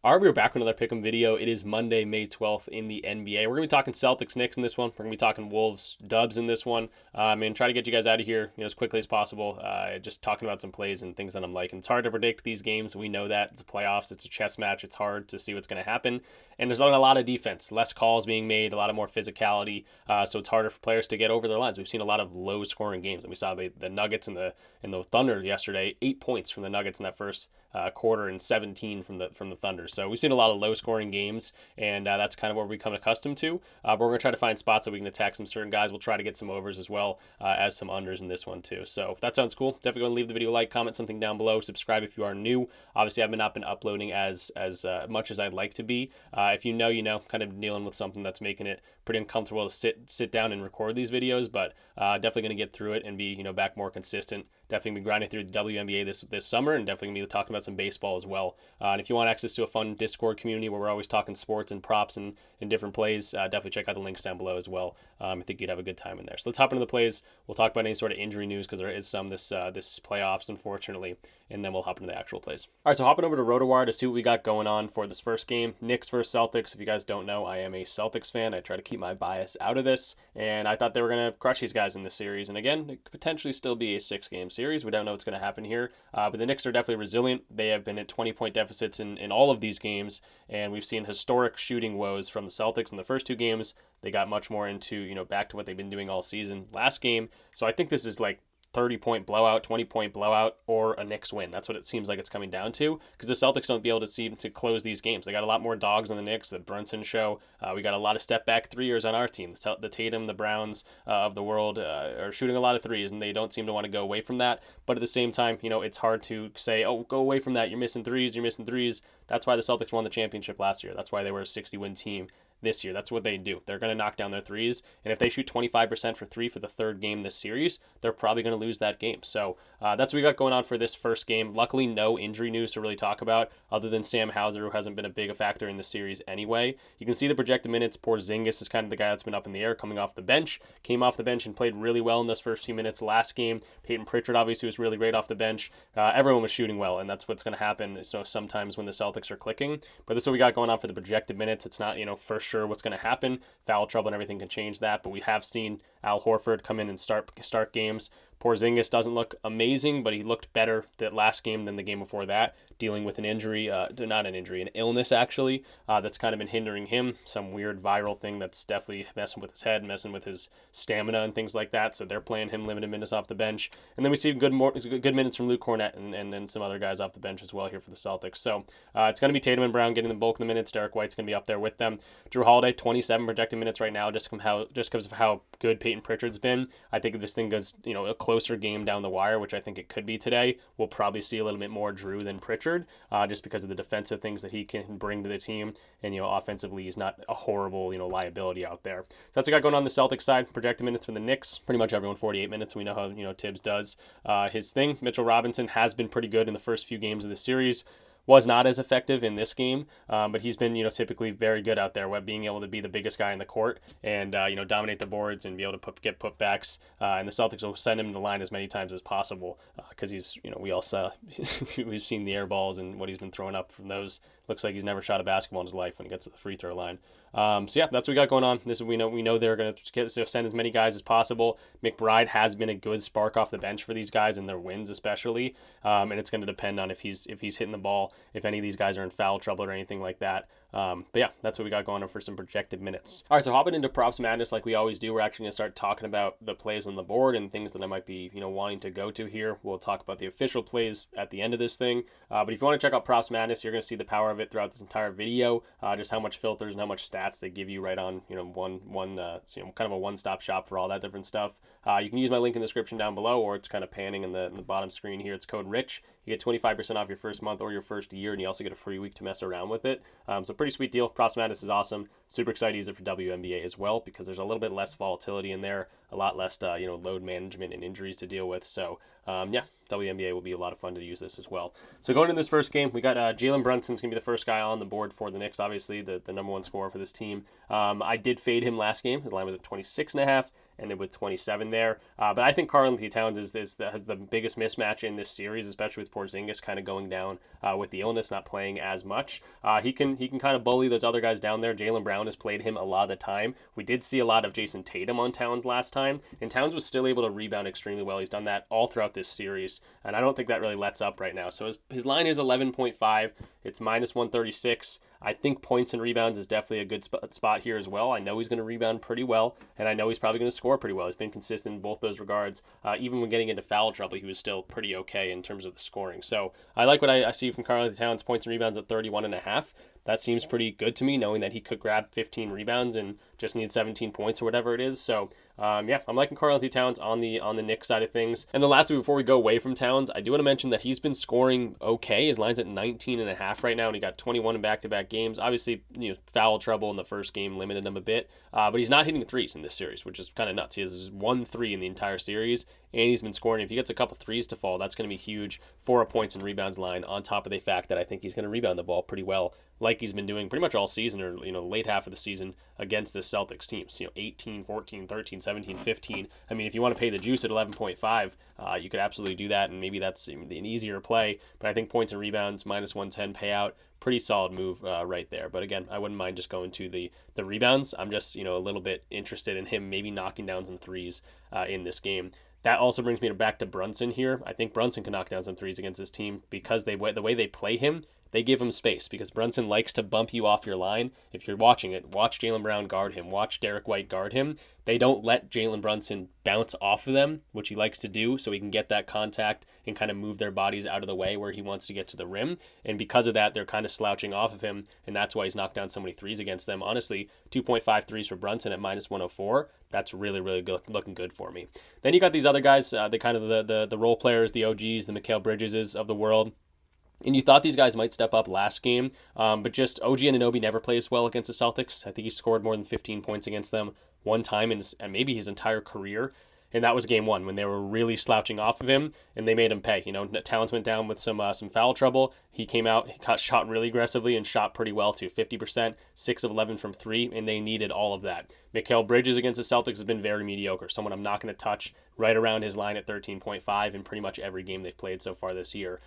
All right, we're back with another Pick'em video. It is Monday, May 12th in the NBA. We're going to be talking Celtics, Knicks in this one. We're going to be talking Wolves, Dubs in this one. And try to get you guys out of here, as quickly as possible. Just talking about some plays and things that I'm liking. It's hard to predict these games. We know that. It's the playoffs. It's a chess match. It's hard to see what's going to happen. And there's not a lot of defense. Less calls being made, a lot of more physicality. So it's harder for players to get over their lines. We've seen a lot of low-scoring games. And we saw the Nuggets and the Thunder yesterday. 8 points from the Nuggets in that first quarter and 17 from the Thunder. So we've seen a lot of low-scoring games, and that's kind of what we become accustomed to. But we're going to try to find spots that we can attack some certain guys. We'll try to get some overs as well as some unders in this one too. So if that sounds cool, definitely go and leave the video a like, comment something down below, subscribe if you are new. Obviously, I've not been uploading as much as I'd like to be. If you know, you know, kind of dealing with something that's making it pretty uncomfortable to sit down and record these videos, but definitely going to get through it and be back more consistent. Definitely be grinding through the WNBA this summer, and definitely going to be talking about some baseball as well. And if you want access to a fun Discord community where we're always talking sports and props and different plays, definitely check out the links down below as well. I think you'd have a good time in there. So let's hop into the plays. We'll talk about any sort of injury news because there is some this playoffs, unfortunately, and then we'll hop into the actual plays. All right, so hopping over to RotoWire to see what we got going on for this first game. Knicks versus Celtics. If you guys don't know, I am a Celtics fan. I try to keep my bias out of this, and I thought they were going to crush these guys in this series. And again, it could potentially still be a 6-game series. We don't know what's going to happen here, but the Knicks are definitely resilient. They have been at 20-point deficits in all of these games, and we've seen historic shooting woes from the Celtics in the first two games. They got much more into, back to what they've been doing all season last game. So I think this is like 30-point blowout, 20-point blowout, or a Knicks win. That's what it seems like it's coming down to, because the Celtics don't be able to seem to close these games. They got a lot more dogs on the Knicks, the Brunson show. We got a lot of step-back threeers on our team. The Tatum, the Browns of the world are shooting a lot of threes, and they don't seem to want to go away from that. But at the same time, it's hard to say, oh, go away from that. You're missing threes. That's why the Celtics won the championship last year. That's why they were a 60-win team this year. That's what they do. They're going to knock down their threes, and if they shoot 25% for three for the third game this series, they're probably going to lose that game. So that's what we got going on for this first game. Luckily, no injury news to really talk about other than Sam Hauser, who hasn't been a big factor in the series anyway. You can see the projected minutes. Porzingis is kind of the guy that's been up in the air coming off the bench. Came off the bench and played really well in those first few minutes last game. Peyton Pritchard obviously was really great off the bench. Everyone was shooting well, and that's what's going to happen. So sometimes when the Celtics are clicking, but this is what we got going on for the projected minutes. It's not for sure what's going to happen. Foul trouble and everything can change that, but we have seen Al Horford come in and start games. Porzingis doesn't look amazing, but he looked better that last game than the game before that, dealing with an injury, an illness actually, that's kind of been hindering him. Some weird viral thing that's definitely messing with his head, messing with his stamina and things like that. So they're playing him limited minutes off the bench. And then we see good minutes from Luke Cornett and some other guys off the bench as well here for the Celtics. So it's going to be Tatum and Brown getting the bulk of the minutes. Derek White's going to be up there with them. Drew Holiday, 27 projected minutes right now, just because of how good Peyton Pritchard's been. I think if this thing goes, a closer game down the wire, which I think it could be today, we'll probably see a little bit more Drew than Pritchard, just because of the defensive things that he can bring to the team. And, offensively, he's not a horrible, liability out there. So that's what we got going on the Celtics side. Projected minutes for the Knicks, pretty much everyone 48 minutes. We know how, Tibbs does his thing. Mitchell Robinson has been pretty good in the first few games of the series. Was not as effective in this game, but he's been, typically very good out there, being able to be the biggest guy in the court and, dominate the boards and be able to get putbacks. And the Celtics will send him to the line as many times as possible because he's, we all saw, we've seen the air balls and what he's been throwing up from those. Looks like he's never shot a basketball in his life when he gets to the free throw line. So yeah, that's what we got going on. We know they're going to send as many guys as possible. McBride has been a good spark off the bench for these guys and their wins especially. And it's going to depend on if he's hitting the ball, if any of these guys are in foul trouble or anything like that. But yeah, that's what we got going on for some projected minutes. All right, so hopping into Props Madness like we always do, we're actually going to start talking about the plays on the board and things that I might be, wanting to go to here. We'll talk about the official plays at the end of this thing. But if you want to check out Props Madness, you're going to see the power of it throughout this entire video, just how much filters and how much stats they give you right on, kind of a one-stop shop for all that different stuff. You can use my link in the description down below, or it's kind of panning in the bottom screen here. It's code RICH. You get 25% off your first month or your first year, and you also get a free week to mess around with it. So pretty sweet deal. Props Madness is awesome. Super excited to use it for WNBA as well because there's a little bit less volatility in there. a lot less, load management and injuries to deal with. So, WNBA will be a lot of fun to use this as well. So going into this first game, we got Jalen Brunson's going to be the first guy on the board for the Knicks, obviously the number one scorer for this team. I did fade him last game. His line was at 26.5. Ended with 27 there. But I think Karl-Anthony Towns has the biggest mismatch in this series, especially with Porzingis kind of going down with the illness, not playing as much. He can kind of bully those other guys down there. Jaylen Brown has played him a lot of the time. We did see a lot of Jason Tatum on Towns last time, and Towns was still able to rebound extremely well. He's done that all throughout this series, and I don't think that really lets up right now. So his line is 11.5. It's minus 136. I think points and rebounds is definitely a good spot here as well. I know he's going to rebound pretty well, and I know he's probably going to score pretty well. He's been consistent in both those regards. Even when getting into foul trouble, he was still pretty okay in terms of the scoring. So I like what I see from Karl-Anthony Towns. Points and rebounds at 31.5. That seems pretty good to me, knowing that he could grab 15 rebounds and just need 17 points or whatever it is. So, I'm liking Karl-Anthony Towns on the Knicks side of things. And then lastly, before we go away from Towns, I do want to mention that he's been scoring okay. His line's at 19.5 right now, and he got 21 in back-to-back games. Obviously, foul trouble in the first game limited him a bit, but he's not hitting threes in this series, which is kind of nuts. He has 1 3 in the entire series, and he's been scoring. If he gets a couple threes to fall, that's going to be huge for a points and rebounds line, on top of the fact that I think he's going to rebound the ball pretty well, like he's been doing pretty much all season, or late half of the season against the Celtics teams. 18, 14, 13, 17, 15. I mean, if you want to pay the juice at 11.5, you could absolutely do that, and maybe that's an easier play. But I think points and rebounds minus 110 payout, pretty solid move right there. But again, I wouldn't mind just going to the rebounds. I'm just a little bit interested in him maybe knocking down some threes in this game. That also brings me back to Brunson here. I think Brunson can knock down some threes against this team because the way they play him, they give him space, because Brunson likes to bump you off your line. If you're watching it, watch Jaylen Brown guard him. Watch Derek White guard him. They don't let Jalen Brunson bounce off of them, which he likes to do, so he can get that contact and kind of move their bodies out of the way where he wants to get to the rim. And because of that, they're kind of slouching off of him, and that's why he's knocked down so many threes against them. Honestly, 2.5 threes for Brunson at minus 104. That's really, really good, looking good for me. Then you got these other guys, the role players, the OGs, the Mikal Bridgeses of the world. And you thought these guys might step up last game, but just OG Anunoby never plays well against the Celtics. I think he scored more than 15 points against them one time in maybe his entire career. And that was game one when they were really slouching off of him, and they made him pay. Towns went down with some foul trouble. He came out, he got shot really aggressively and shot pretty well too, 50%, 6 of 11 from 3, and they needed all of that. Mikal Bridges against the Celtics has been very mediocre, someone I'm not going to touch, right around his line at 13.5 in pretty much every game they've played so far this year.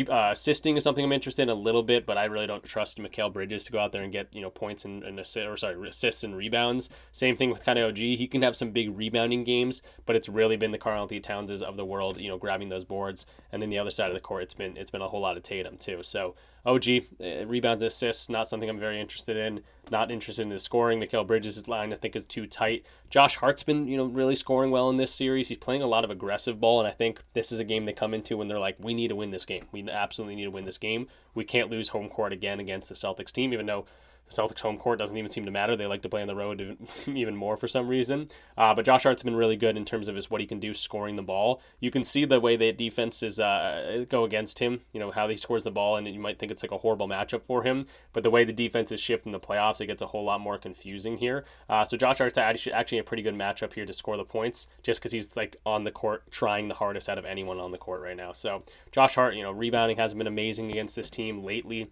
Assisting is something I'm interested in a little bit, but I really don't trust Mikal Bridges to go out there and get points and assists and rebounds. Same thing with kind of OG. He can have some big rebounding games, but it's really been the Karl-Anthony Townses of the world, grabbing those boards. And then the other side of the court, it's been a whole lot of Tatum too. So OG, rebounds and assists, not something I'm very interested in. Not interested in the scoring. Mikal Bridges' line, I think, is too tight. Josh Hart's been, really scoring well in this series. He's playing a lot of aggressive ball, and I think this is a game they come into when they're like, we need to win this game. We absolutely need to win this game. We can't lose home court again against the Celtics team, even though the Celtics home court doesn't even seem to matter. They like to play on the road even more for some reason. But Josh Hart's been really good in terms of what he can do scoring the ball. You can see the way the defenses go against him, how he scores the ball, and you might think it's like a horrible matchup for him. But the way the defenses shift in the playoffs, it gets a whole lot more confusing here. So Josh Hart's actually a pretty good matchup here to score the points, just because he's like on the court trying the hardest out of anyone on the court right now. So Josh Hart, rebounding hasn't been amazing against this team lately.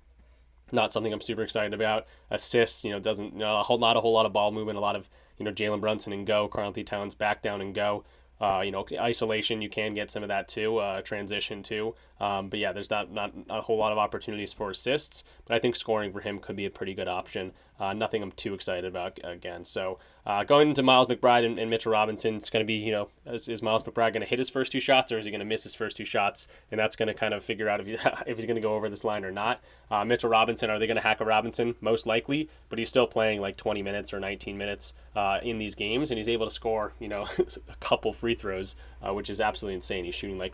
Not something I'm super excited about. Assists, doesn't not a whole lot of ball movement, a lot of Jalen Brunson and go, Karl-Anthony Towns back down and go. Isolation, you can get some of that too, transition too. But yeah, there's not a whole lot of opportunities for assists, but I think scoring for him could be a pretty good option. Nothing I'm too excited about again. So going into Miles McBride and Mitchell Robinson, it's going to be, is Miles McBride going to hit his first 2 shots, or is he going to miss his first 2 shots? And that's going to kind of figure out if he's going to go over this line or not. Mitchell Robinson, are they going to hack a Robinson? Most likely, but he's still playing like 20 minutes or 19 minutes in these games, and he's able to score, a couple free throws, which is absolutely insane. He's shooting he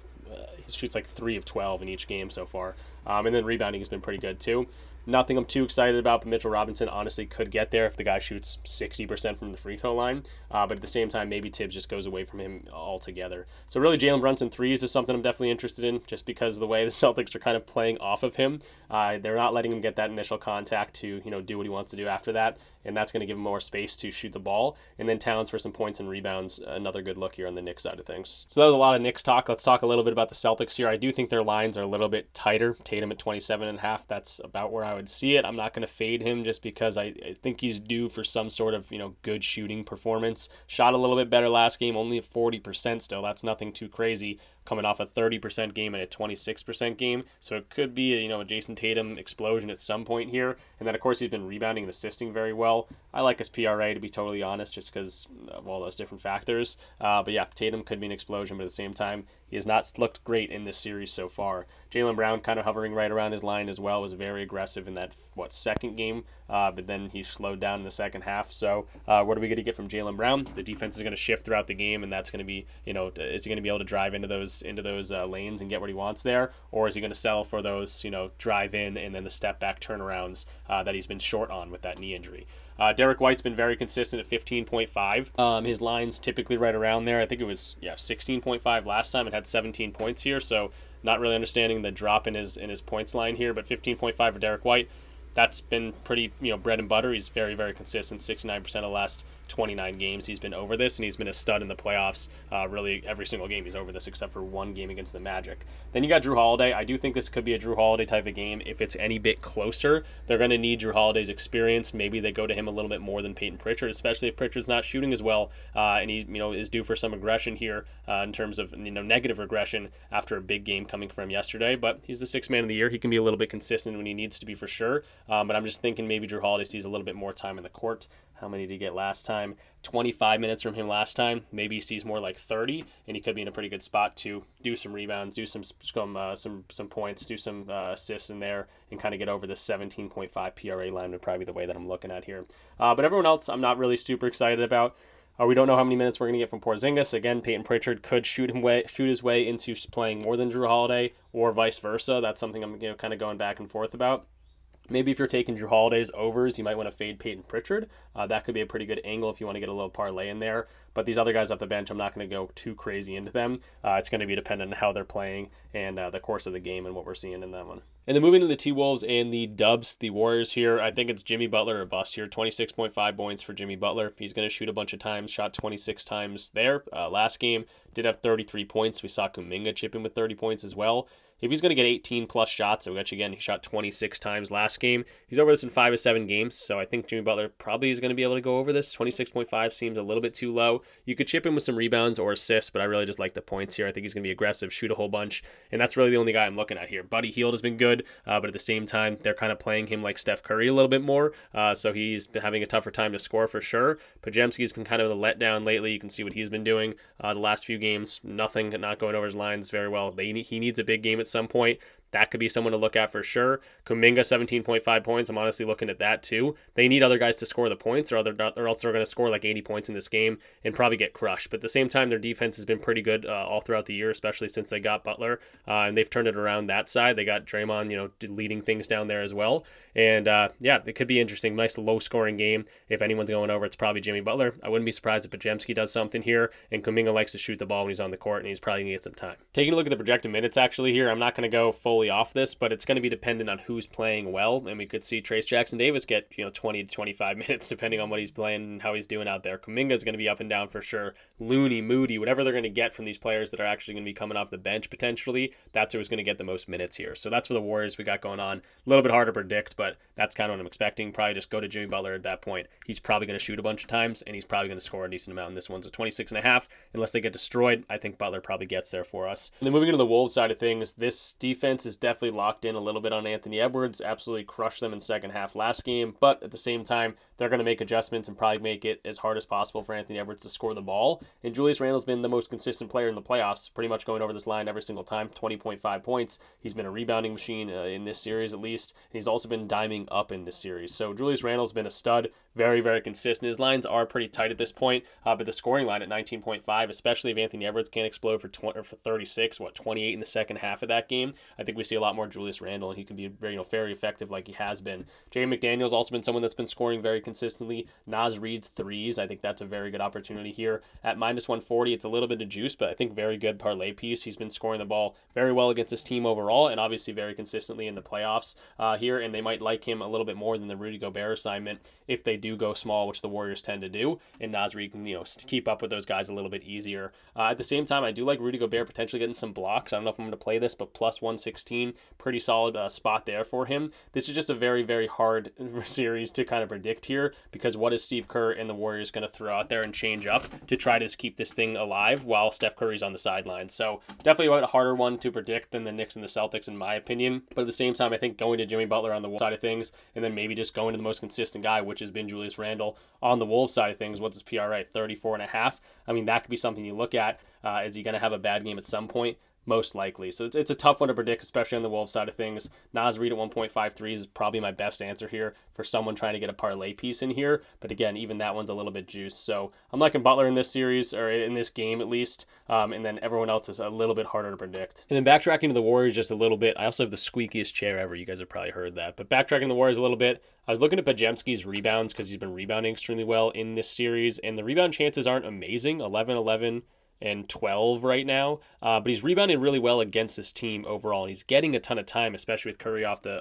shoots like 3 of 12 in each game so far. And then rebounding has been pretty good too. Nothing I'm too excited about, but Mitchell Robinson honestly could get there if the guy shoots 60% from the free throw line. But at the same time, maybe Tibbs just goes away from him altogether. So really, Jalen Brunson threes is something I'm definitely interested in, just because of the way the Celtics are kind of playing off of him. They're not letting him get that initial contact to do what he wants to do after that, and that's going to give him more space to shoot the ball. And then Towns for some points and rebounds, another good look here on the Knicks side of things. So that was a lot of Knicks talk. Let's talk a little bit about the Celtics here. I do think their lines are a little bit tighter. Tatum at 27.5. That's about where I would see it. I'm not going to fade him just because I think he's due for some sort of good shooting performance. Shot a little bit better last game, only at 40% still. That's nothing too crazy, coming off a 30% game and a 26% game. So it could be a Jason Tatum explosion at some point here. And then, of course, he's been rebounding and assisting very well. I like his PRA, to be totally honest, just because of all those different factors. But yeah, Tatum could be an explosion, but at the same time, he has not looked great in this series so far. Jaylen Brown kind of hovering right around his line as well, was very aggressive in that, second game, but then he slowed down in the second half. So what are we going to get from Jaylen Brown? The defense is going to shift throughout the game, and that's going to be, is he going to be able to drive into those lanes and get what he wants there, or is he going to settle for those, drive in and then the step back turnarounds that he's been short on with that knee injury? Derek White's been very consistent at 15.5. His line's typically right around there. I think it was 16.5 last time. It had 17 points here, so not really understanding the drop in his points line here. But 15.5 for Derek White. That's been pretty, bread and butter. He's very, very consistent. 69% of the last 29 games he's been over this, and he's been a stud in the playoffs. Really every single game he's over this except for one game against the Magic. Then you got Drew Holiday. I do think this could be a Drew Holiday type of game. If it's any bit closer, they're going to need Drew Holiday's experience. Maybe they go to him a little bit more than Peyton Pritchard, especially if Pritchard's not shooting as well, and he is due for some aggression here in terms of negative regression after a big game coming from him yesterday. But he's the sixth man of the year. He can be a little bit consistent when he needs to be for sure. But I'm just thinking maybe Drew Holiday sees a little bit more time in the court. How many did he get last time? 25 minutes from him last time. Maybe he sees more like 30, and he could be in a pretty good spot to do some rebounds, do some points, do some assists in there, and kind of get over the 17.5 PRA line would probably be the way that I'm looking at here. But everyone else, I'm not really super excited about. We don't know how many minutes we're going to get from Porzingis. Again, Peyton Pritchard could shoot his way into playing more than Drew Holiday, or vice versa. That's something I'm kind of going back and forth about. Maybe if you're taking Drew Holiday's overs, you might want to fade Peyton Pritchard. That could be a pretty good angle if you want to get a little parlay in there. But these other guys off the bench, I'm not going to go too crazy into them. It's going to be dependent on how they're playing and the course of the game and what we're seeing in that one. And then moving to the T-Wolves and the Dubs, the Warriors here, I think it's Jimmy Butler or bust here. 26.5 points for Jimmy Butler. He's going to shoot a bunch of times, shot 26 times there. Last game, did have 33 points. We saw Kuminga chip in with 30 points as well. If he's going to get 18 plus shots, which again, he shot 26 times last game. He's over this in 5 of 7 games, so I think Jimmy Butler probably is going to be able to go over this. 26.5 seems a little bit too low. You could chip in with some rebounds or assists, but I really just like the points here. I think he's going to be aggressive, shoot a whole bunch, and that's really the only guy I'm looking at here. Buddy Hield has been good, but at the same time, they're kind of playing him like Steph Curry a little bit more, so he's been having a tougher time to score for sure. Podziemski's been kind of a letdown lately. You can see what he's been doing the last few games. Nothing, not going over his lines very well. He needs a big game at some point. That could be someone to look at for sure. Kuminga, 17.5 points. I'm honestly looking at that too. They need other guys to score the points or else they're going to score like 80 points in this game and probably get crushed. But at the same time, their defense has been pretty good all throughout the year, especially since they got Butler. And they've turned it around that side. They got Draymond, leading things down there as well. And it could be interesting. Nice low-scoring game. If anyone's going over, it's probably Jimmy Butler. I wouldn't be surprised if Podziemski does something here. And Kuminga likes to shoot the ball when he's on the court, and he's probably going to get some time. Taking a look at the projected minutes actually here, I'm not going to go fully off this, but it's going to be dependent on who's playing well. And we could see Trace Jackson-Davis get 20 to 25 minutes depending on what he's playing and how he's doing out there. Kuminga is going to be up and down for sure. Looney, Moody, whatever they're going to get from these players that are actually going to be coming off the bench potentially, that's who's going to get the most minutes here. So that's for the Warriors we got going on. A little bit hard to predict, but that's kind of what I'm expecting. Probably just go to Jimmy Butler at that point. He's probably going to shoot a bunch of times, and he's probably going to score a decent amount in this one. So 26.5, unless they get destroyed, I think Butler probably gets there for us. And then moving into the Wolves side of things, this defense is definitely locked in a little bit on Anthony Edwards. Absolutely crushed them in second half last game, but at the same time, they're going to make adjustments and probably make it as hard as possible for Anthony Edwards to score the ball. And Julius Randle's been the most consistent player in the playoffs, pretty much going over this line every single time, 20.5 points. He's been a rebounding machine in this series at least. He's also been diming up in this series. So Julius Randle's been a stud, very, very consistent. His lines are pretty tight at this point, but the scoring line at 19.5, especially if Anthony Edwards can't explode for 36, 28 in the second half of that game, I think we see a lot more Julius Randle, and he can be very, very effective like he has been. Jaden McDaniel's also been someone that's been scoring very consistently. Naz Reid's threes, I think that's a very good opportunity here. At minus 140, it's a little bit of juice, but I think very good parlay piece. He's been scoring the ball very well against his team overall, and obviously very consistently in the playoffs here, and they might like him a little bit more than the Rudy Gobert assignment if they do go small, which the Warriors tend to do, and Naz Reid can, keep up with those guys a little bit easier. At the same time, I do like Rudy Gobert potentially getting some blocks. I don't know if I'm going to play this, but plus 116, pretty solid spot there for him. This is just a very, very hard series to kind of predict here, because what is Steve Kerr and the Warriors going to throw out there and change up to try to just keep this thing alive while Steph Curry's on the sidelines? So definitely a harder one to predict than the Knicks and the Celtics, in my opinion. But at the same time, I think going to Jimmy Butler on the side of things, and then maybe just going to the most consistent guy, which has been Julius Randle on the Wolves side of things. What's his PRA? 34.5. I mean, that could be something you look at. Is he going to have a bad game at some point? Most likely. So it's a tough one to predict, especially on the Wolves side of things. Naz Reid at 1.53 is probably my best answer here for someone trying to get a parlay piece in here. But again, even that one's a little bit juiced. So I'm liking Butler in this series, or in this game at least. And then everyone else is a little bit harder to predict. And then backtracking to the Warriors just a little bit. I also have the squeakiest chair ever. You guys have probably heard that. But backtracking the Warriors a little bit. I was looking at Podziemski's rebounds because he's been rebounding extremely well in this series. And the rebound chances aren't amazing. 11 and 12 right now, but he's rebounding really well against this team overall, and he's getting a ton of time, especially with Curry off the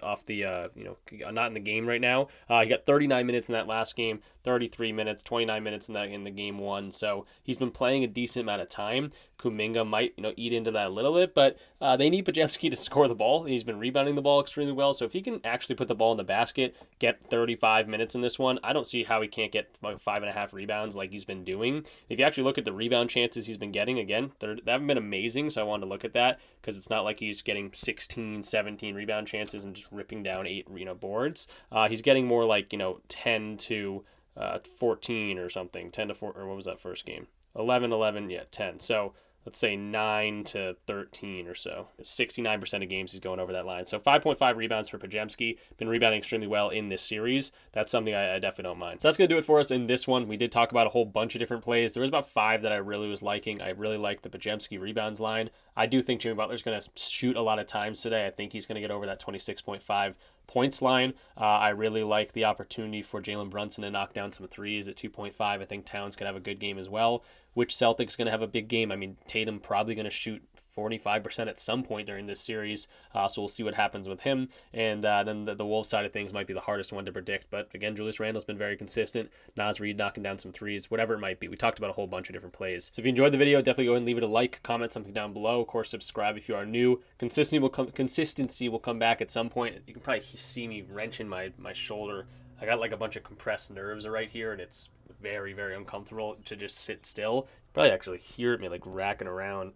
not in the game right now. He got 39 minutes in that last game, 33 minutes, 29 minutes in the game one, so he's been playing a decent amount of time. Kuminga might eat into that a little bit, but they need Podziemski to score the ball. He's been rebounding the ball extremely well, so if he can actually put the ball in the basket, get 35 minutes in this one, I don't see how he can't get 5.5 rebounds like he's been doing. If you actually look at the rebound chances he's been getting, again, they haven't been amazing, so I wanted to look at that because it's not like he's getting 16, 17 rebound chances and just ripping down 8 boards. He's getting more like 10 to 14 or something, 10 to 4, or what was that first game? 11, 10. So let's say 9 to 13 or so. 69% of games he's going over that line. So 5.5 rebounds for Podziemski. Been rebounding extremely well in this series. That's something I definitely don't mind. So that's going to do it for us in this one. We did talk about a whole bunch of different plays. There was about 5 that I really was liking. I really like the Podziemski rebounds line. I do think Jimmy Butler's going to shoot a lot of times today. I think he's going to get over that 26.5 points line. I really like the opportunity for Jalen Brunson to knock down some threes at 2.5. I think Towns could have a good game as well. Which Celtics going to have a big game? I mean, Tatum probably going to shoot 45% at some point during this series, so we'll see what happens with him. And then the Wolves side of things might be the hardest one to predict, but again, Julius Randle's been very consistent. Naz Reid knocking down some threes, whatever it might be. We talked about a whole bunch of different plays. So if you enjoyed the video, definitely go ahead and leave it a like, comment something down below. Of course, subscribe if you are new. Consistency will come back at some point. You can probably see me wrenching my shoulder. I got like a bunch of compressed nerves right here, and it's very, very uncomfortable to just sit still. Probably actually hear me like racking around.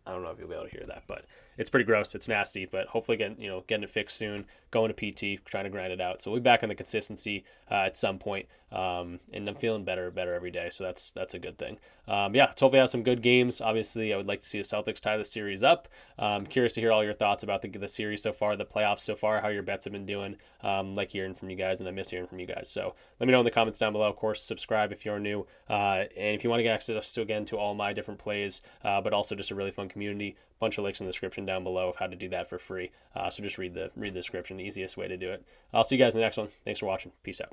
I don't know if you'll be able to hear that, but it's pretty gross. It's nasty, but hopefully getting it fixed soon. Going to PT, trying to grind it out. So we'll be back on the consistency at some point. And I'm feeling better every day, so that's a good thing. So hopefully I have some good games. Obviously, I would like to see the Celtics tie the series up. I'm curious to hear all your thoughts about the series so far, the playoffs so far, how your bets have been doing. Like hearing from you guys, and I miss hearing from you guys. So let me know in the comments down below. Of course, subscribe if you're new. And if you want to get access to all my different plays, but also just a really fun community, bunch of links in the description down below of how to do that for free. So just read the description, the easiest way to do it. I'll see you guys in the next one. Thanks for watching. Peace out.